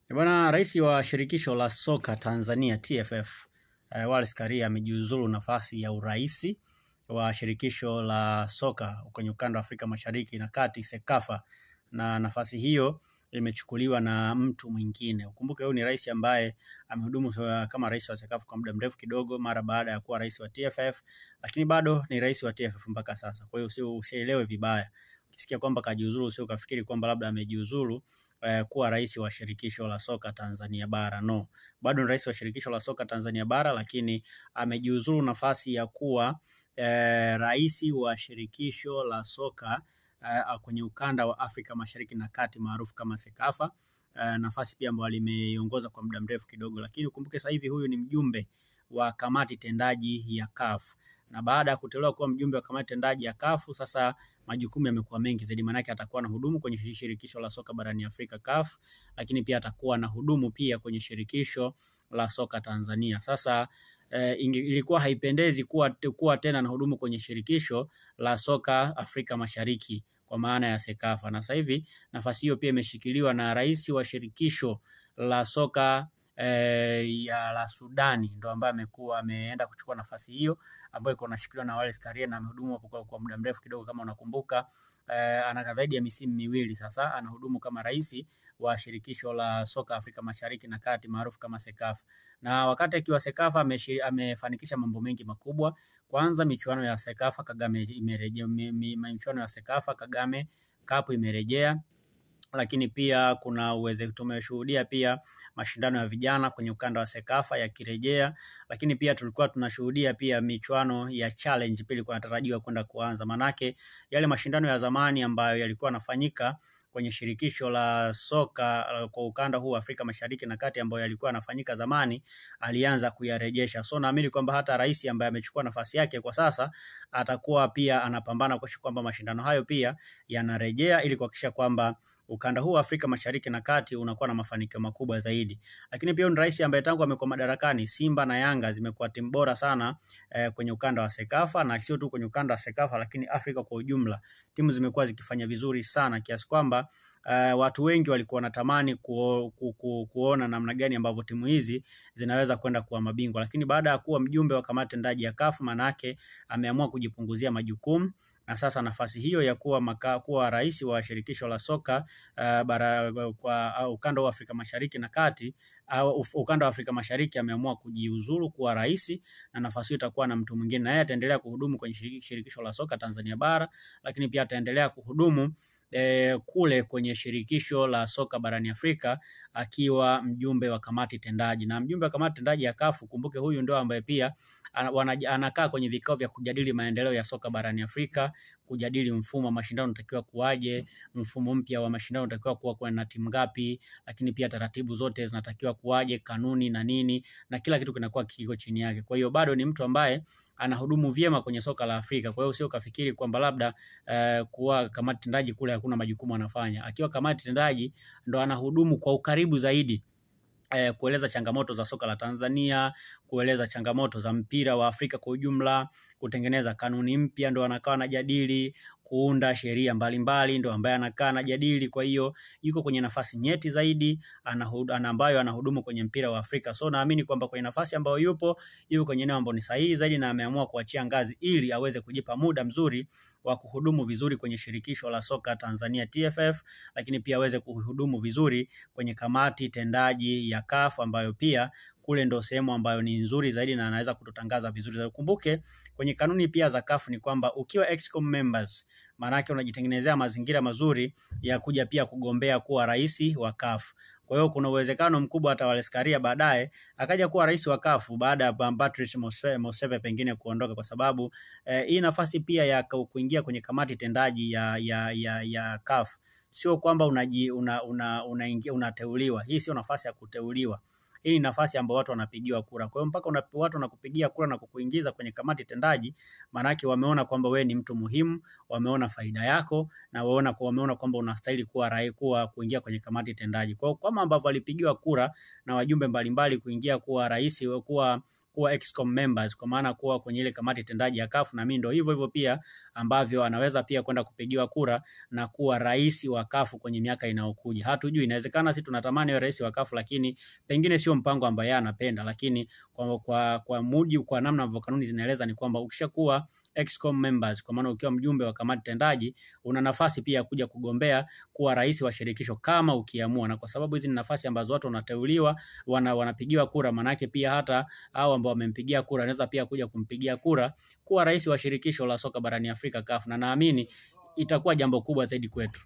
Bwana rais wa shirikisho la soka Tanzania TFF, Wallace Karia amejiuzulu nafasi ya uraisi wa shirikisho la soka kwenye ukanda wa Afrika Mashariki na Kati Sekafa, na nafasi hiyo imechukuliwa na mtu mwingine. Ukumbuke huyu ni rais ambaye amehudumu kama rais wa Sekafa kwa muda mrefu kidogo mara baada ya kuwa rais wa TFF, lakini bado ni rais wa TFF mpaka sasa. Kwa hiyo usielewe vibaya. Ukisikia kwamba kajiuzulu usio kafikiri kwamba labda amejiuzulu kuwa rais wa shirikisho la soka Tanzania bara. No, bado ni rais wa shirikisho la soka Tanzania bara, lakini amejiuzulu nafasi ya kuwa rais wa shirikisho la soka kwenye ukanda wa Afrika Mashariki na Kati maarufu kama Sekafa. Nafasi pia ambayo limeiongoza kwa muda mrefu kidogo, lakini ukumbuke sasa hivi huyu ni mjumbe wa kamati tendaji ya CAF. Na baada ya kuteuliwa kuwa mjumbe wa kamati tendaji ya CAF, sasa majukumu yamekuwa mengi zaidi, maana yake atakuwa na hudumu kwenye shirikisho la soka barani Afrika CAF, lakini pia atakuwa na hudumu pia kwenye shirikisho la soka Tanzania. Sasa ilikuwa haipendezi kuwa tena na hudumu kwenye shirikisho la soka Afrika Mashariki kwa maana ya Sekafa. Na sasa hivi nafasi hiyo pia imeshikiliwa na rais wa shirikisho la soka ya la Sudani, ndo ambaye ameenda kuchukua nafasi hiyo ambayo iko nashikiliwa na Wallace Karia, na amehudumu kwa muda mrefu kidogo. Kama unakumbuka, ana zaidi ya misimu miwili sasa anahudumu kama rais wa shirikisho la soka Afrika Mashariki na Kati maarufu kama Sekafa. Na wakati akiwa Sekafa amefanikisha mambo mengi makubwa. Kwanza, michuano ya Sekafa Kagame imerejea, michuano ya Sekafa Kagame Cup imerejea. Lakini pia tumeshuhudia pia mashindano ya vijana kwenye ukanda wa Sekafa yakirejea, lakini pia tulikuwa tunashuhudia pia michuano ya challenge pili kwa natarajiwa kwenda kuanza. Manake yale mashindano ya zamani ambayo yalikuwa yanafanyika kwenye shirikisho la soka kwa ukanda huu Afrika Mashariki na Kati ambayo yalikuwa yanafanyika zamani, alianza kuyarejesha. So naamini kwamba hata rais ambaye amechukua nafasi yake kwa sasa atakuwa pia anapambana kuhakikisha kwamba mashindano hayo pia yanarejea ili kuhakikisha kwamba ukanda huu Afrika Mashariki na Kati unakuwa na mafanikio makubwa zaidi. Lakini pia ni rais ambaye tangu amekuwa madarakani, Simba na Yanga zimekuwa timu bora sana kwenye ukanda wa Sekafa, na sio tu kwenye ukanda wa Sekafa lakini Afrika kwa ujumla. Timu zimekuwa zikifanya vizuri sana kiasi kwamba watu wengi walikuwa wanatamani kuona namna gani ambavyo timu hizi zinaweza kwenda kuwa mabingwa. Lakini baada ya kuwa mjumbe wa kamati tendaji ya CAF, manake ameamua kujipunguzia majukumu, na sasa nafasi hiyo ya kuwa rais wa shirikisho la soka kwa ukanda wa Afrika Mashariki na Kati au ukanda wa Afrika Mashariki ameamua kujiuzulu kuwa rais, na nafasi hiyo itakuwa na mtu mwingine, na yeye ataendelea kuhudumu kwenye shirikisho la soka Tanzania bara, lakini pia ataendelea kuhudumu kule kwenye shirikisho la soka barani Afrika akiwa mjumbe wa kamati tendaji. Na mjumbe wa kamati tendaji ya CAF, kumbuke huyu ndio ambaye pia anakaa kwenye vikao vya kujadili maendeleo ya soka barani Afrika, kujadili mfumo wa mashindano unatakiwa kuwaje, mfumo mpya wa mashindano unatakiwa kuwa na timu ngapi, lakini pia taratibu zote zinatakiwa kuwaje, kanuni na nini, na kila kitu kinakuwa kiko chini yake. Kwa hiyo bado ni mtu ambaye anahudumu vyema kwenye soka la Afrika. Kwa hiyo usio kafikiri kwamba labda kuwa kamati tendaji kule hakuna majukumu anafanya. Akiwa kamati tendaji ndo anahudumu kwa ukaribu zaidi, kueleza changamoto za soka la Tanzania, kueleza changamoto za mpira wa Afrika kwa ujumla, kutengeneza kanuni mpya ndo anakaa anajadili, kuunda sheria mbalimbali ndo ambaye anakaa anajadili. Kwa hiyo yuko kwenye nafasi nyeti zaidi, ambayo anahudumu kwenye mpira wa Afrika. So naamini kwamba kwenye nafasi ambayo yuko kwenye eneo ambalo ni sahihi zaidi, na ameamua kuachia ngazi ili aweze kujipa muda mzuri wa kuhudumu vizuri kwenye shirikisho la soka Tanzania TFF, lakini pia aweze kuhudumu vizuri kwenye kamati tendaji ya CAF ambayo pia kule ndo sehemu ambayo ni nzuri zaidi na anaweza kututangaza vizuri zaidi. Kumbuke kwenye kanuni pia za CAF ni kwamba ukiwa excom members, maana yake unajitengenezea mazingira mazuri ya kuja pia kugombea kuwa rais wa CAF. Kwa hiyo kuna uwezekano mkubwa hata Wallace Karia baadaye akaja kuwa rais wa CAF baada ya Patrice Motsepe pengine kuondoka, kwa sababu hii nafasi pia ya kuingia kwenye kamati tendaji ya CAF sio kwamba unateuliwa. Hii sio nafasi ya kuteuliwa. Hii ni nafasi ambayo watu wanapigiwa kura. Kwa hiyo mpaka watu wanakupigia kura na kukuingiza kwenye kamati tendaji, maana yake wameona kwamba wewe ni mtu muhimu, wameona faida yako, na wameona kwamba unastahili kuwa kuingia kwenye kamati tendaji. Kwa hiyo kama ambavyo walipigiwa kura na wajumbe mbalimbali kuingia kuwa rais, kuwa kuwa excom members, kwa maana kuwa kwenye ile kamati tendaji ya CAF, na mimi ndio hivyo hivyo pia ambavyo anaweza pia kwenda kupigiwa kura na kuwa rais wa CAF kwenye miaka inayokuja. Hatujui, inawezekana sisi tunatamani awe rais wa CAF, lakini pengine sio mpango ambao yeye anapenda, lakini kwa namna ambavyo kanuni zinaeleza ni kwamba ukishakuwa excom members, kwa maana ukiwa mjumbe wa kamati tendaji, una nafasi pia kuja kugombea kuwa rais wa shirikisho kama ukiamua. Na kwa sababu hizi ni nafasi ambazo watu wanateuliwa, wanapigiwa kura, manake pia hata hao ambao wamempigia kura anaweza pia kuja kumpigia kura kuwa rais wa shirikisho la soka barani Afrika CAF, na naamini itakuwa jambo kubwa zaidi kwetu.